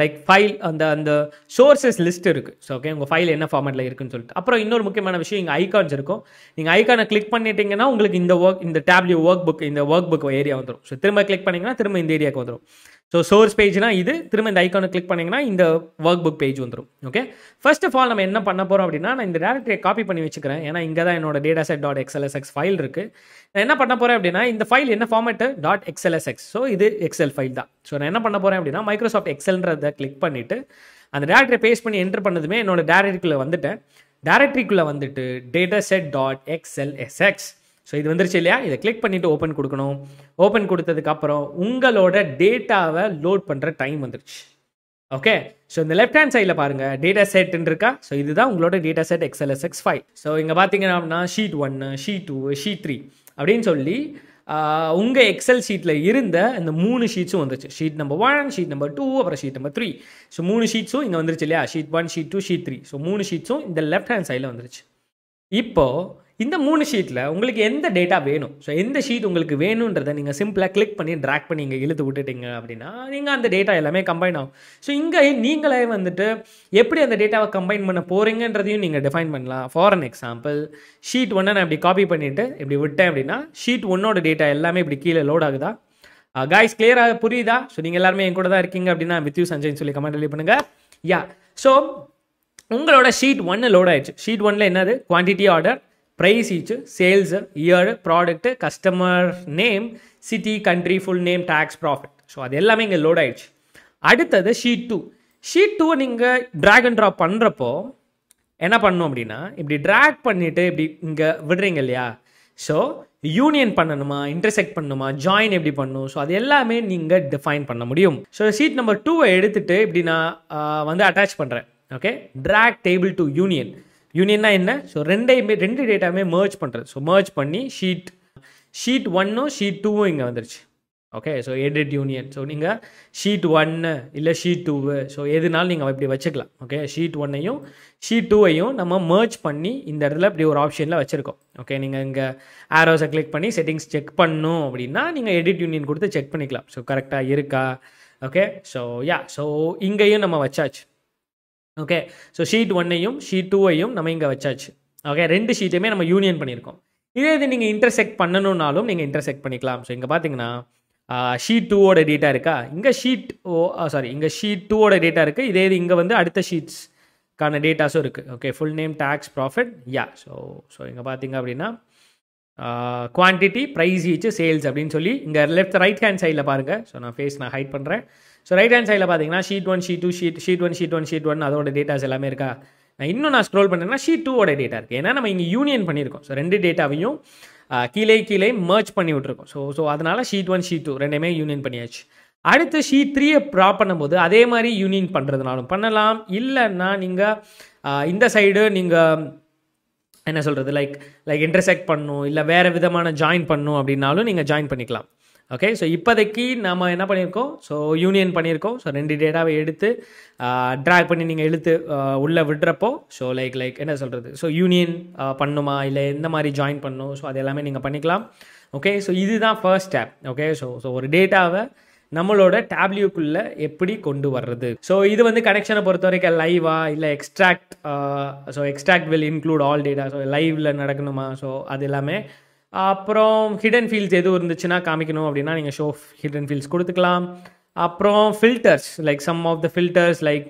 லைக் ஃபைல் அந்த சோர்ஸஸ் லிஸ்ட் இருக்குது. ஸோ ஓகே, உங்கள் ஃபைல் என்ன ஃபார்மேட்டில் இருக்குன்னு சொல்லிட்டு. அப்புறம் இன்னொரு முக்கியமான விஷயம், இங்கே ஐகான்ஸ் இருக்கும். நீங்கள் ஐகானை கிளிக் பண்ணிட்டீங்கன்னா உங்களுக்கு இந்த டேப்லியூ ஒர்க் புக் ஏரியா வந்துடும். ஸோ திரும்ப கிளிக் பண்ணிங்கன்னா திரும்ப இந்த ஏரியாவுக்கு வந்துடும். ஸோ சோர்ஸ் பேஜ்னா இது, திரும்ப இந்த ஐக்கானை கிளிக் பண்ணிங்கன்னா இந்த ஒர்க் புக் பேஜ் வந்துடும். ஓகே, ஃபர்ஸ்ட் ஆஃப் ஆல் நம்ம என்ன பண்ண போகிறோம் அப்படின்னா நான் இந்த டேரக்டரியை காப்பி பண்ணி வச்சுக்கிறேன். ஏன்னா இங்கே தான் என்னோட டேட்டா செட் .xlsx ஃபைல் இருக்குது. நான் என்ன பண்ண போகிறேன் அப்படின்னா இந்த ஃபைல் என்ன ஃபார்மேட்டு .xlsx. ஸோ இது எக்ஸல் ஃபைல் தான். ஸோ நான் என்ன பண்ண போகிறேன் அப்படின்னா மைக்ரோசாஃப்ட் எக்ஸல்ன்றதை கிளிக் பண்ணிவிட்டு அந்த டேரக்டரியை பேஸ்ட் பண்ணி என்டர் பண்ணதுமே என்னோட டேரக்டரிக்குள்ளே வந்துட்டேன். டேரக்டரிக்குள்ளே வந்துட்டு டேட்டா செட் .xlsx. ஸோ இது வந்துருச்சு இல்லையா, இதை கிளிக் பண்ணிவிட்டு ஓப்பன் கொடுக்கணும். ஓப்பன் கொடுத்ததுக்கப்புறம் உங்களோட டேட்டாவை லோட் பண்ணுற டைம் வந்துருச்சு. ஓகே, ஸோ இந்த லெஃப்ட் ஹேண்ட் சைடில் பாருங்கள் டேட்டா செட்ன்னு இருக்கா. ஸோ இதுதான் உங்களோட data set XLSX file. So இங்கே பார்த்தீங்கன்னா ஷீட் 1, ஷீட் 2, ஷீட் 3 அப்படின்னு சொல்லி உங்கள் எக்ஸல் ஷீட்டில் இருந்த இந்த 3 ஷீட்ஸும் வந்துருச்சு. ஷீட் நம்பர் 1, ஷீட் நம்பர் 2, அப்புறம் ஷீட் நம்பர் 3. ஸோ 3 ஷீட்ஸும் இங்கே வந்துருச்சு இல்லையா, ஷீட் 1, ஷீட் 2, ஷீட் 3. ஸோ 3 ஷீட்ஸும் இந்த லெஃப்ட் ஹேண்ட் சைடில் வந்துருச்சு. இப்போது இந்த 3 ஷீட்டில் உங்களுக்கு எந்த டேட்டா வேணும், ஸோ எந்த ஷீட் உங்களுக்கு வேணுன்றதை நீங்கள் சிம்பிளாக கிளிக் பண்ணி ட்ராக் பண்ணி இங்கே இழுத்து விட்டுட்டீங்க அப்படின்னா நீங்கள் அந்த டேட்டா எல்லாமே கம்பைன் ஆகும். ஸோ இங்கே நீங்களே வந்துட்டு எப்படி அந்த டேட்டாவை கம்பைன் பண்ண போகிறீங்கன்றதையும் நீங்கள் டிஃபைன் பண்ணலாம். ஃபார் அன் எக்ஸாம்பிள் ஷீட் 1 நான் இப்படி காப்பி பண்ணிவிட்டு இப்படி விட்டேன் அப்படின்னா ஷீட் 1ஓட டேட்டா எல்லாமே இப்படி கீழே லோட் ஆகுதா? காய்ஸ் கிளியராக புரியுதா? ஸோ நீங்கள் எல்லாருமே என் கூட தான் இருக்கீங்க அப்படின்னா வித் யூ சஞ்சய்னு சொல்லி கமெண்ட் எழுதி பண்ணுங்கள். யா, ஸோ உங்களோட ஷீட் 1 லோட் ஆயிடுச்சு. ஷீட் 1ல் என்னது? Quantity order, price each, sales, year, product, customer name, city, country, full name, tax, profit. So அது எல்லாமே இங்கே லோட் ஆயிடுச்சு. அடுத்தது ஷீட் 2. ஷீட் 2 நீங்கள் ட்ராக் அண்ட் ட்ராப் பண்ணுறப்போ என்ன பண்ணணும் அப்படின்னா இப்படி ட்ராக் பண்ணிவிட்டு இப்படி இங்கே விடுறீங்க இல்லையா. ஸோ யூனியன் பண்ணணுமா, இன்டர்செக்ட் பண்ணணுமா, ஜாயின் எப்படி பண்ணணும், ஸோ அது எல்லாமே நீங்கள் டிஃபைன் பண்ண முடியும். ஸோ ஷீட் நம்பர் 2 எடுத்துகிட்டு இப்படி நான் வந்து அட்டாச் பண்ணுறேன். Okay, drag table to union. யூனியன்னா என்ன? ஸோ ரெண்டு டேட்டாவுமே மர்ஜ் பண்ணுறது. ஸோ மர்ஜ் பண்ணி ஷீட் 1ம் ஷீட் 2ம் இங்கே வந்துருச்சு. Okay, so edit union. So நீங்கள் ஷீட் 1 இல்லை ஷீட் 2 ஸோ எதுனாலும் நீங்கள் இப்படி வச்சுக்கலாம். ஓகே, ஷீட் 1ஐயும் ஷீட் 2ஐயும் நம்ம மர்ஜ் பண்ணி இந்த இடத்துல இப்படி ஒரு ஆப்ஷனில் வச்சுருக்கோம். ஓகே, நீங்கள் இங்கே ஆரோஸை கிளிக் பண்ணி செட்டிங்ஸ் செக் பண்ணணும் அப்படின்னா நீங்கள் எடிட் யூனியன் கொடுத்து செக் பண்ணிக்கலாம். ஸோ கரெக்டாக இருக்கா? ஓகே, ஸோ இங்கேயும் நம்ம வச்சாச்சு. ஓகே, ஸோ ஷீட் 1ஐயும் ஷீட் 2ஐயும் நம்ம இங்கே வச்சாச்சு. ஓகே, ரெண்டு ஷீட்டையுமே நம்ம யூனியன் பண்ணியிருக்கோம். இதே இது நீங்கள் இன்டர்செக்ட் பண்ணணுன்னாலும் நீங்கள் இன்டர்செக்ட் பண்ணிக்கலாம். ஸோ இங்கே பார்த்தீங்கன்னா ஷீட் 2ஓட டேட்டா இருக்கா, இங்கே இங்கே ஷீட் 2ஓட டேட்டா இருக்குது. இதே இது இங்கே வந்து அடுத்த ஷீட்ஸ்க்கான டேட்டாஸும் இருக்குது. Okay, full name, tax, profit, so இங்கே பார்த்தீங்க அப்படின்னா குவான்டிட்டி, ப்ரைஸ், ஈச், சேல்ஸ் அப்படின்னு சொல்லி இங்கே ரைட் ஹேண்ட் சைடில் பாருங்கள். ஸோ நான் ஹைட் பண்ணுறேன். ஸோ ரைட் ஹேண்ட் சைடில் பார்த்தீங்கன்னா ஷீட் 1, ஷீட் 2, ஷீட் 1 அதோட டேட்டாஸ் எல்லாமே இருக்கா. நான் ஸ்க்ரோல் பண்ணேன்னா ஷீட் 2ஓட டேட்டா இருக்குது. ஏன்னா நம்ம இங்கே யூனியன் பண்ணியிருக்கோம். ஸோ ரெண்டு டேட்டாவையும் கீழே மர்ஜ் பண்ணி விட்ருக்கோம். ஸோ அதனால் ஷீட் 1, ஷீட் 2 ரெண்டுமே யூனியன் பண்ணியாச்சு. அடுத்து ஷீட் 3 ப்ராப் பண்ணும்போது அதே மாதிரி யூனியன் பண்ணுறதுனாலும் பண்ணலாம். இல்லைன்னா நீங்கள் இந்த சைடு நீங்கள் என்ன சொல்கிறது, லைக் இன்டர்செக்ட் பண்ணணும், இல்லை வேறு விதமான ஜாயின் பண்ணணும் அப்படின்னாலும் நீங்கள் ஜாயின் பண்ணிக்கலாம். ஓகே, ஸோ இப்போதைக்கு நம்ம என்ன பண்ணியிருக்கோம், ஸோ யூனியன் பண்ணியிருக்கோம். ஸோ ரெண்டு டேட்டாவை எடுத்து ட்ராக் பண்ணி நீங்கள் இழுத்து உள்ளே விடுறப்போ ஸோ லைக் என்ன சொல்கிறது, ஸோ யூனியன் பண்ணுமா இல்லை எந்த மாதிரி ஜாயின் பண்ணணும், ஸோ அது எல்லாமே நீங்கள் பண்ணிக்கலாம். ஓகே, ஸோ இதுதான் ஃபர்ஸ்ட் ஸ்டெப். ஓகே, ஸோ ஒரு டேட்டாவை நம்மளோட டேப்லியூக்குள்ளே எப்படி கொண்டு வர்றது. ஸோ இது வந்து கனெக்ஷனை பொறுத்த வரைக்கும் லைவா இல்லை extract, so extract will include all data. So லைவில் நடக்கணுமா, ஸோ அது எல்லாமே. அப்புறம் ஹிடன் ஃபீல்ட்ஸ் எதுவும் இருந்துச்சுன்னா காமிக்கணும் அப்படின்னா நீங்கள் ஷோ ஹிடன் ஃபீல்ட்ஸ் கொடுத்துக்கலாம். அப்புறம் filters, like some of the filters like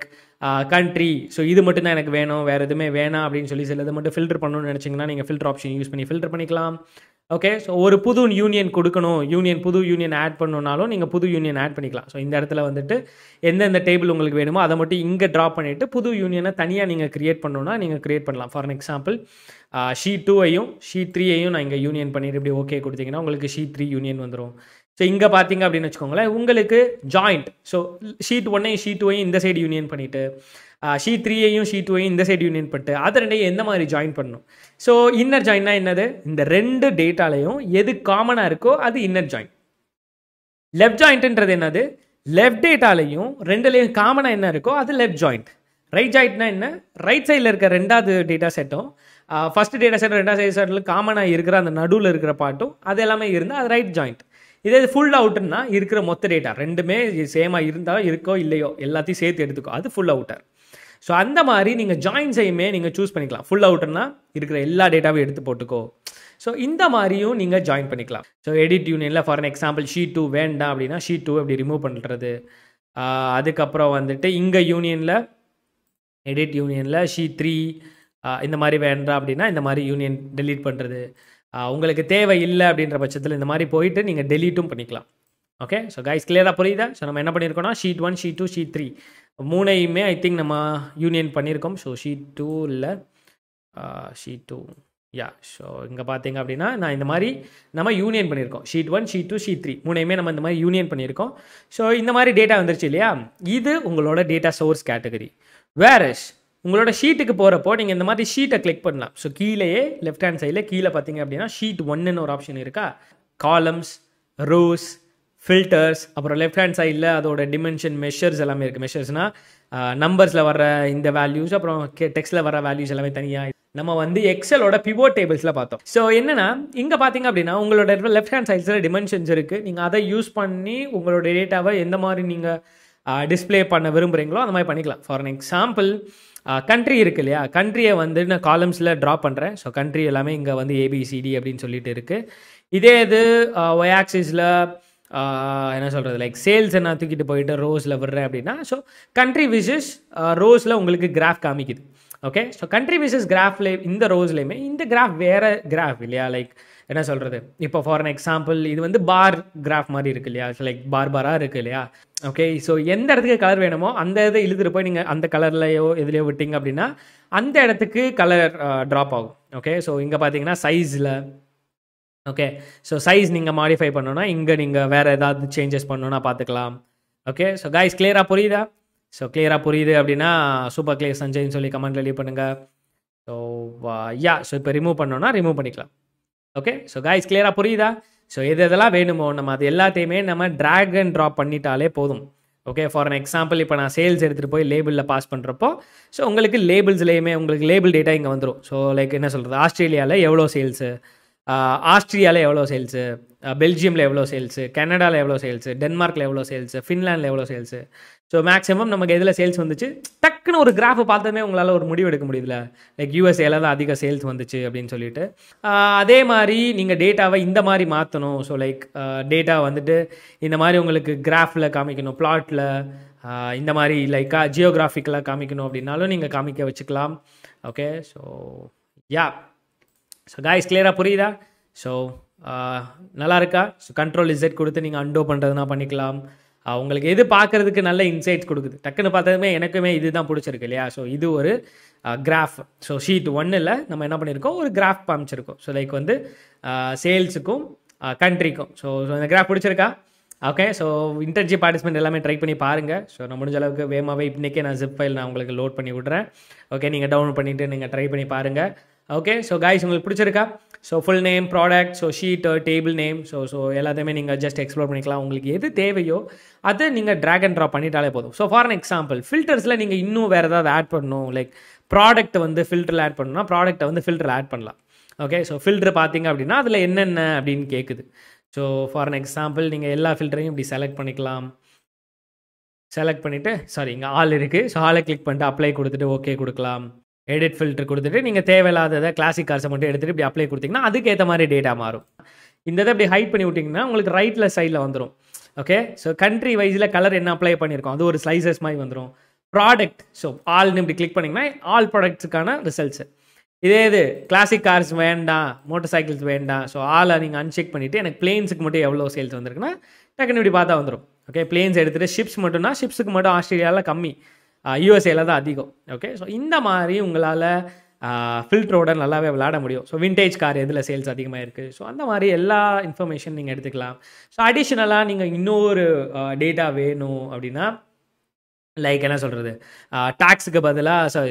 country, so இது மட்டும்தான் எனக்கு வேணும், வேறு எதுவுமே வேணாம் அப்படின்னு சொல்லி சில இது மட்டும் ஃபில்டர் பண்ணணும்னு நினச்சிங்கன்னா நீங்கள் ஃபில்டர் ஆப்ஷன் யூஸ் பண்ணி ஃபில்டர் பண்ணிக்கலாம். ஓகே, ஸோ ஒரு புது யூனியன் கொடுக்கணும், புது யூனியன் ஆட் பண்ணணுன்னாலும் நீங்கள் புது யூனியன் ஆட் பண்ணிக்கலாம். ஸோ இந்த இடத்துல வந்துட்டு எந்தெந்த டேபிள் உங்களுக்கு வேணுமோ அதை மட்டும் இங்கே ட்ராப் பண்ணிவிட்டு புது யூனியனை தனியாக நீங்கள் க்ரியேட் பண்ணணுன்னா நீங்கள் க்ரியேட் பண்ணலாம். ஃபார் எக்ஸாம்பிள் ஷீட் 2ஐயும் ஷீட் 3ஐயும் நான் இங்கே யூனியன் பண்ணிட்டு இப்படி ஓகே கொடுத்தீங்கன்னா உங்களுக்கு ஷீட் 3 யூனியன் வந்துடும். ஸோ இங்கே பார்த்தீங்க அப்படின்னு வச்சுக்கோங்களேன், உங்களுக்கு ஜாயிண்ட், ஸோ ஷீட் 1ஐயும் ஷீட் 2ஐயும் இந்த சைடு யூனியன் பண்ணிவிட்டு ஷீட் 3ஐயும் ஷீட் 2ஐயும் இந்த சைடு யூனியன் பண்ணிட்டு அது ரெண்டையும் எந்த மாதிரி ஜாயின் பண்ணணும். ஸோ இன்னர் ஜாயின்னா என்னது, இந்த ரெண்டு டேட்டாலையும் எது காமனாக இருக்கோ அது இன்னர் ஜாயின். லெஃப்ட் ஜாயிண்ட்ன்றது என்னது, லெஃப்ட் டேட்டாலையும் ரெண்டுலேயும் காமனாக என்ன இருக்கோ அது லெஃப்ட் ஜாயிண்ட். ரைட் ஜாயிண்ட்னா என்ன, ரைட் சைடில் இருக்க ரெண்டாவது டேட்டா செட்டும் ஃபர்ஸ்ட் டேட்டா செட் ரெண்டாவது டேட்டா செட்டில் காமனாக இருக்கிற அந்த நடுவில் இருக்கிற பாட்டும் அது எல்லாமே இருந்தால் அது ரைட் ஜாயிண்ட். இதே ஃபுல் அவுட்னா இருக்கிற மொத்த டேட்டா ரெண்டுமே சேமாக இருந்தால் இருக்கோ இல்லையோ எல்லாத்தையும் சேர்த்து எடுத்துக்கோ, அது ஃபுல் அவுட்டர். ஸோ அந்த மாதிரி நீங்கள் ஜாயின்ஸையுமே நீங்கள் சூஸ் பண்ணிக்கலாம். ஃபுல் அவுட்டர்னா இருக்கிற எல்லா டேட்டாவையும் எடுத்து போட்டுக்கோ. ஸோ இந்த மாதிரியும் நீங்கள் ஜாயின் பண்ணிக்கலாம். ஸோ எடிட் யூனியனில் ஃபார் எக்ஸாம்பிள் ஷீட் 2 வேண்டாம் அப்படின்னா ஷீட் 2 எப்படி ரிமூவ் பண்ணுறது. அதுக்கப்புறம் வந்துட்டு இங்கே யூனியனில் எடிட் யூனியனில் ஷீட் 3 இந்த மாதிரி வேண்டாம் அப்படின்னா இந்த மாதிரி யூனியன் டெலீட் பண்ணுறது. உங்களுக்கு தேவை இல்லை அப்படின்ற பட்சத்தில் இந்த மாதிரி போயிட்டு நீங்கள் டெலீட்டும் பண்ணிக்கலாம். ஓகே, ஸோ கைஸ் கிளியராக புரியுதா. ஸோ நம்ம என்ன பண்ணியிருக்கோம்னா ஷீட் 1, ஷீட் 2, ஷீட் 3 மூணையுமே ஐ திங்க் நம்ம யூனியன் பண்ணியிருக்கோம். ஸோ ஷீட் 2 இல்லை ஷீட் 2 ஸோ இங்கே பார்த்தீங்க அப்படின்னா நான் இந்த மாதிரி நம்ம யூனியன் பண்ணியிருக்கோம். ஷீட் 1, ஷீட் 2, ஷீட் 3 மூணையுமே நம்ம இந்த மாதிரி யூனியன் பண்ணியிருக்கோம். ஸோ இந்த மாதிரி டேட்டா வந்துருச்சு இல்லையா, இது உங்களோட டேட்டா சோர்ஸ் கேட்டகரி. வேறஸ் உங்களோட ஷீட்டுக்கு போகிறப்போ நீங்கள் இந்த மாதிரி ஷீட்டை கிளிக் பண்ணலாம். ஸோ கீழேயே லெஃப்ட் ஹேண்ட் சைடில் கீழே பார்த்தீங்க அப்படின்னா ஷீட் 1ன்னு ஒரு ஆப்ஷன் இருக்கா, காலம்ஸ், ரோஸ், ஃபில்டர்ஸ், அப்புறம் லெஃப்ட் ஹேண்ட் சைடில் அதோட டிமென்ஷன், மெஷர்ஸ் எல்லாமே இருக்குது. மெஷர்ஸ்னால் நம்பர்ஸில் வர இந்த வேல்யூஸ், அப்புறம் டெக்ஸ்ட்டில் வர வேல்யூஸ் எல்லாமே தனியாக நம்ம வந்து எக்ஸலோட பிவோட் டேபிள்ஸில் பார்த்தோம். ஸோ என்னென்னா இங்கே பார்த்தீங்க அப்படின்னா உங்களோட லெஃப்ட் ஹேண்ட் சைட்ஸில் டிமென்ஷன்ஸ் இருக்குது. நீங்கள் அதை யூஸ் பண்ணி உங்களோட டேட்டாவை எந்த மாதிரி நீங்கள் டிஸ்பிளே பண்ண விரும்புகிறீங்களோ அந்த மாதிரி பண்ணிக்கலாம். ஃபார் எக்ஸாம்பிள் கண்ட்ரி இருக்கு இல்லையா, கண்ட்ரியை வந்து நான் காலம்ஸில் ட்ரா பண்ணுறேன். ஸோ கண்ட்ரி எல்லாமே இங்கே வந்து ஏபிசிடி அப்படின்னு சொல்லிட்டு இருக்குது. இதே இது ஒய் ஆக்சிஸில் என்ன சொல்கிறது, லைக் சேல்ஸை நான் தூக்கிட்டு போயிட்டு ரோஸில் விடுறேன் அப்படின்னா ஸோ கண்ட்ரி விசஸ் ரோஸில் உங்களுக்கு கிராஃப் காமிக்குது. ஓகே, ஸோ கண்ட்ரி விசஸ் கிராஃப்ல இந்த ரோஸ்லேயுமே இந்த கிராஃப் வேறு கிராஃப் இல்லையா, லைக் என்ன சொல்கிறது, இப்போ ஃபார் எக்ஸாம்பிள் இது வந்து பார் கிராஃப் மாதிரி இருக்குது இல்லையா, லைக் பாராக இருக்குது இல்லையா. ஓகே, ஸோ எந்த இடத்துக்கு கலர் வேணுமோ அந்த இதை இழுத்துட்டு போய் நீங்கள் அந்த கலர்லையோ எதுலையோ விட்டிங்க அப்படின்னா அந்த இடத்துக்கு கலர் ட்ராப் ஆகும். ஓகே, ஸோ இங்கே பார்த்தீங்கன்னா சைஸில், ஓகே, ஸோ சைஸ் நீங்கள் மாடிஃபை பண்ணணுன்னா இங்கே நீங்கள் வேறு ஏதாவது சேஞ்சஸ் பண்ணணுன்னா பார்த்துக்கலாம். ஓகே, ஸோ கைஸ் கிளியராக புரியுதா. ஸோ கிளியராக புரியுது அப்படின்னா சூப்பர் கிளியர் சஞ்சய்ன்னு சொல்லி கமெண்ட்டில் லீவ் பண்ணுங்கள். ஸோ ஸோ இப்போ ரிமூவ் பண்ணோன்னா ரிமூவ் பண்ணிக்கலாம். ஓகே, ஸோ கைஸ் கிளியராக புரியுதா. ஸோ எதெல்லாம் வேணுமோ நம்ம அது எல்லாத்தையுமே நம்ம ட்ராக் அண்ட் ட்ராப் பண்ணிட்டாலே போதும். ஓகே, ஃபார் எக்ஸாம்பிள் இப்போ நான் சேல்ஸ் எடுத்துகிட்டு போய் லேபிளில் பாஸ் பண்ணுறப்போ ஸோ உங்களுக்கு லேபிள்ஸ்லேயுமே உங்களுக்கு லேபிள் டேட்டா இங்கே வந்துடும். ஸோ லைக் என்ன சொல்கிறது, ஆஸ்திரேலியாவில் எவ்வளோ சேல்ஸு, ஆஸ்ட்ரியாவில் எவ்வளோ சேல்ஸு, பெல்ஜியமில் எவ்வளோ சேல்ஸு, கனடாவில் எவ்வளோ சேல்ஸு, டென்மார்க்கில் எவ்வளோ சேல்ஸு, ஃபின்லாண்டில் எவ்வளோ சேல்ஸு, ஸோ மேக்ஸிமம் நமக்கு எதில் சேல்ஸ் வந்துச்சு டக்குன்னு ஒரு கிராஃபை பார்த்தோமே உங்களால் ஒரு முடிவு எடுக்க முடியுதுல, லைக் யூஎஸ்ஏல தான் அதிக சேல்ஸ் வந்துச்சு அப்படின்னு சொல்லிட்டு. அதே மாதிரி நீங்கள் டேட்டாவை இந்த மாதிரி மாற்றணும். ஸோ லைக் டேட்டா வந்துட்டு இந்த மாதிரி உங்களுக்கு கிராஃபில் காமிக்கணும், பிளாட்டில் இந்த மாதிரி லைக் ஜியோகிராஃபிக்கலாக காமிக்கணும் அப்படின்னாலும் நீங்கள் காமிக்க வச்சுக்கலாம். Okay, so yeah, so guys கிளியராக புரியுதா? ஸோ நல்லா இருக்கா? ஸோ கண்ட்ரோல் இசட் கொடுத்து நீங்கள் அண்டோ பண்ணுறதுனா பண்ணிக்கலாம். உங்களுக்கு எது பார்க்குறதுக்கு நல்ல இன்சைட்ஸ் கொடுக்குது, டக்குன்னு பார்த்ததுமே எனக்குமே இது தான் பிடிச்சிருக்கு இல்லையா? ஸோ இது ஒரு கிராஃப். ஸோ ஷீட் 1ல் நம்ம என்ன பண்ணியிருக்கோம், ஒரு கிராஃப் காமிச்சிருக்கோம். ஸோ லைக் வந்து சேல்ஸுக்கும் கண்ட்ரிக்கும். ஸோ இந்த கிராஃப் பிடிச்சிருக்கா? ஓகே, ஸோ இன்டர்ன்ஷிப் பார்ட்டிசிபெண்ட் எல்லாமே ட்ரை பண்ணி பாருங்கள். ஸோ நான் முடிஞ்ச அளவுக்கு வேகமாகவே இன்றைக்கே நான் ஜிப் ஃபைல் நான் உங்களுக்கு லோட் பண்ணி விட்றேன். ஓகே, நீங்கள் டவுன்லோட் பண்ணிவிட்டு நீங்கள் ட்ரை பண்ணி பாருங்கள். ஓகே, ஸோ காய்ஸ் உங்களுக்கு பிடிச்சிருக்கா? So full name, product, so sheet, table name, so எல்லாத்தையுமே நீங்கள் ஜஸ்ட் எக்ஸ்ப்ளோர் பண்ணிக்கலாம். உங்களுக்கு எது தேவையோ அதை நீங்கள் ட்ராக் அண்ட் ட்ராப் பண்ணிட்டாலே போதும். ஸோ ஃபார் எக்ஸாம்பிள் ஃபில்டர்ஸில் நீங்கள் இன்னும் வேறு ஏதாவது ஆட் பண்ணணும், லைக் ப்ராடக்ட்டை வந்து ஃபில்டரில் ஆட் பண்ணணும்னா ப்ராடக்ட்டை வந்து ஃபில்டரில் ஆட் பண்ணலாம். ஓகே, ஸோ ஃபில்டர் பார்த்தீங்க அப்படின்னா அதில் என்னென்ன அப்படின்னு கேட்குது. ஸோ ஃபார் எக்ஸாம்பிள் நீங்கள் எல்லா ஃபில்டரையும் இப்படி செலக்ட் பண்ணிக்கலாம். செலக்ட் பண்ணிவிட்டு இங்கே ஆல் இருக்குது. ஸோ ஆலை கிளிக் பண்ணிட்டு அப்ளை கொடுத்துட்டு ஓகே கொடுக்கலாம். எடிட் ஃபில்டர் கொடுத்துட்டு நீங்கள் தேவையில்லாததை கிளாசிக் கார்ஸை மட்டும் எடுத்துகிட்டு இப்படி அப்ளை கொடுத்தீங்கன்னா அதுக்கேற்ற மாதிரி டேட்டா மாறும். இந்த இதை இப்படி ஹைட் பண்ணி விட்டிங்கன்னா உங்களுக்கு ரைட்டில் சைடில் வந்துடும். ஓகே, ஸோ கண்ட்ரி வைஸில் கலர் என்ன அப்ளை பண்ணியிருக்கோம் அது ஒரு ஸ்லைசஸ் மாதிரி வந்துடும். ப்ராடக்ட், ஸோ ஆல்னு இப்படி கிளிக் பண்ணிங்கன்னா ஆல் ப்ராடக்ட்ஸுக்கான ரிசல்ட்ஸு. இதே இது கிளாசிக் கார்ஸ் வேண்டாம், மோட்டர் சைக்கிள்ஸ் வேண்டாம், ஸோ ஆலை நீங்கள் அன்செக் பண்ணிவிட்டு எனக்கு பிளேன்ஸுக்கு மட்டும் எவ்வளோ சேல்ஸ் வந்திருக்குன்னா டக்குன்னு இப்படி பார்த்தா வந்துடும். ஓகே, பிளேன்ஸ் எடுத்துகிட்டு ஷிப்ஸ் மட்டும்னா ஷிப்ஸுக்கு மட்டும் ஆஸ்திரேலியாவில் கம்மி, யூஎஸ்ஏல தான் அதிகம். ஓகே, ஸோ இந்த மாதிரி உங்களால் ஃபில்டரோட நல்லாவே விளையாட முடியும். ஸோ விண்டேஜ் கார் எதில் சேல்ஸ் அதிகமாக இருக்குது, ஸோ அந்த மாதிரி எல்லா இன்ஃபர்மேஷன் நீங்கள் எடுத்துக்கலாம். ஸோ அடிஷ்னலாக நீங்கள் இன்னொரு டேட்டா வேணும் அப்படின்னா லைக் என்ன சொல்கிறது, டாக்ஸுக்கு பதிலாக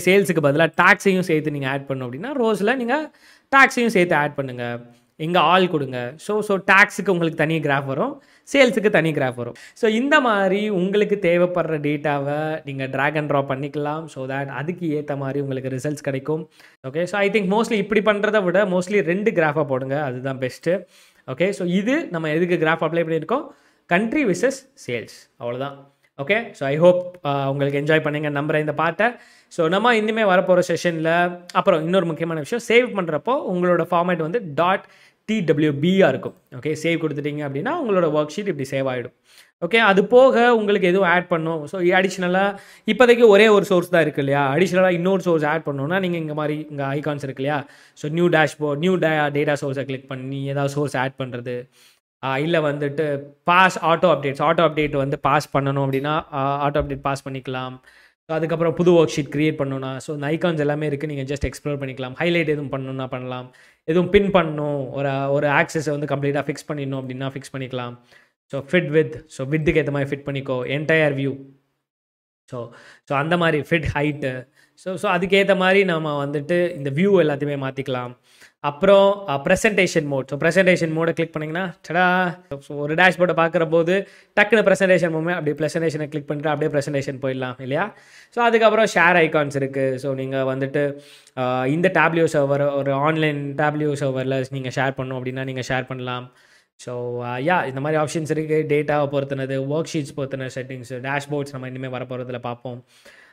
சேல்ஸுக்கு பதிலாக டாக்ஸையும் சேர்த்து நீங்கள் ஆட் பண்ணணும் அப்படின்னா ரோஸில் நீங்கள் டாக்ஸையும் சேர்த்து ஆட் பண்ணுங்கள். இங்கே ஆல் கொடுங்க. ஸோ டாக்ஸுக்கு உங்களுக்கு தனி கிராஃப் வரும், சேல்ஸுக்கு தனி கிராஃப் வரும். ஸோ இந்த மாதிரி உங்களுக்கு தேவைப்படுற டேட்டாவை நீங்கள் ட்ராக் அண்ட் ட்ராப் பண்ணிக்கலாம். ஸோ தட் அதுக்கு ஏற்ற மாதிரி உங்களுக்கு ரிசல்ட்ஸ் கிடைக்கும். Okay, so I think mostly இப்படி பண்ணுறதை விட மோஸ்ட்லி 2 கிராஃபாக போடுங்க, அதுதான் பெஸ்ட்டு. ஓகே, ஸோ இது நம்ம எதுக்கு கிராஃப் அப்ளை பண்ணியிருக்கோம், கண்ட்ரி விசஸ் சேல்ஸ், அவ்வளோதான். ஓகே, ஸோ ஐ ஹோப் உங்களுக்கு என்ஜாய் பண்ணுங்க நம்புகிறேன் இந்த பாட்டை. ஸோ நம்ம இனிமேல் வரப்போகிற செஷனில் அப்புறம் இன்னொரு முக்கியமான விஷயம், சேவ் பண்ணுறப்போ உங்களோட ஃபார்மேட் வந்து .twbயாக இருக்கும். ஓகே, சேவ் கொடுத்துட்டீங்க அப்படின்னா உங்களோட ஒர்க் ஷீட் இப்படி சேவ் ஆகிடும். ஓகே, அது போக உங்களுக்கு எதுவும் ஆட் பண்ணணும், ஸோ அடிஷ்னலாக இப்போதைக்கு ஒரே ஒரு சோர்ஸ் தான் இருக்குது இல்லையா, அடிஷ்னலாக இன்னொரு சோர்ஸ் ஆட் பண்ணணும்னா நீங்கள் இங்கே மாதிரி இங்கே ஐகான்ஸ் இருக்கு இல்லையா, so new dashboard, new data சோர்ஸை கிளிக் பண்ணி ஏதாவது சோர்ஸ் ஆட் பண்ணுறது, இல்லை வந்துட்டு ஆட்டோ அப்டேட் வந்து பாஸ் பண்ணணும் அப்படின்னா ஆட்டோ அப்டேட் பாஸ் பண்ணிக்கலாம். ஸோ அதுக்கப்புறம் புது ஒர்க் ஷீட் க்ரியேட் பண்ணணும்னா ஸோ இந்த ஐகான்ஸ் எல்லாமே இருக்குது, நீங்கள் ஜஸ்ட் எக்ஸ்ப்ளோர் பண்ணிக்கலாம். ஹைலைட் எதுவும் பண்ணணும்னா பண்ணலாம், எதுவும் பின் பண்ணணும், ஒரு ஆக்சஸை வந்து கம்ப்ளீட்டாக ஃபிக்ஸ் பண்ணிடணும் அப்படின்னா ஃபிக்ஸ் பண்ணிக்கலாம். ஸோ வித்துக்கு ஏற்ற மாதிரி ஃபிட் பண்ணிக்கோ, என்டையர் வியூ, ஸோ அந்த மாதிரி ஃபிட் ஹைட்டு, ஸோ அதுக்கேற்ற மாதிரி நம்ம வந்துட்டு இந்த வியூ எல்லாத்தையுமே மாற்றிக்கலாம். அப்புறம் ப்ரெசன்டேஷன் மோடை கிளிக் பண்ணிங்கன்னா சடா, ஸோ ஒரு டேஷ்போர்டை பார்க்குற போது டக்குன்னு ப்ரெசன்டேஷன் மூமெண்ட் அப்படியே ப்ரெசன்டேஷனை கிளிக் பண்ணிட்டு அப்படியே ப்ரெசன்டேஷன் போயிடலாம் இல்லையா. ஸோ அதுக்கப்புறம் ஷேர் ஐகான்ஸ் இருக்குது. ஸோ நீங்கள் வந்துட்டு இந்த டேப்லியோ சர்வர், ஒரு ஆன்லைன் டேப்லியோ சர்வரில் நீங்கள் ஷேர் பண்ணணும் அப்படின்னா நீங்கள் ஷேர் பண்ணலாம். ஸோ இந்த மாதிரி ஆப்ஷன்ஸ் இருக்குது. டேட்டாவை பொறுத்தினது, ஒர்க் ஷீட்ஸ் பொறுத்தின செட்டிங்ஸ், டேஷ்போர்ட்ஸ் நம்ம இனிமேல் வரப்போகிறதுல பார்ப்போம்.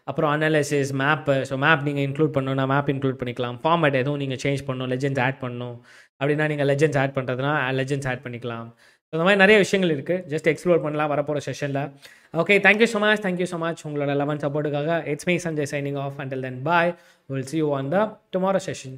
அப்புறம் அனாலிசிஸ், மேப்பு, ஸோ மேப் நீங்கள் இன்க்ளூட் பண்ணணும்னா மேப் இன்க்ளூட் பண்ணிக்கலாம். ஃபார்மேட் எதுவும் நீங்கள் சேஞ்ச் பண்ணணும், லெஜெண்ட்ஸ் ஆட் பண்ணணும் அப்படின்னா நீங்கள் லெஜெண்ட்ஸ் ஆட் பண்ணுறதுனா லெஜெண்ட்ஸ் ஆட் பண்ணிக்கலாம். ஸோ இந்த மாதிரி நிறைய விஷயங்கள் இருக்குது, ஜஸ்ட் எக்ஸ்ப்ளோர் பண்ணலாம் வரப்போகிற செஷனில். ஓகே, தேங்க்யூ ஸோ மச் உங்களோட லெவன் சப்போர்ட்டுக்காக. It's me Sanjay signing off. Until then bye, will see you on the tomorrow session.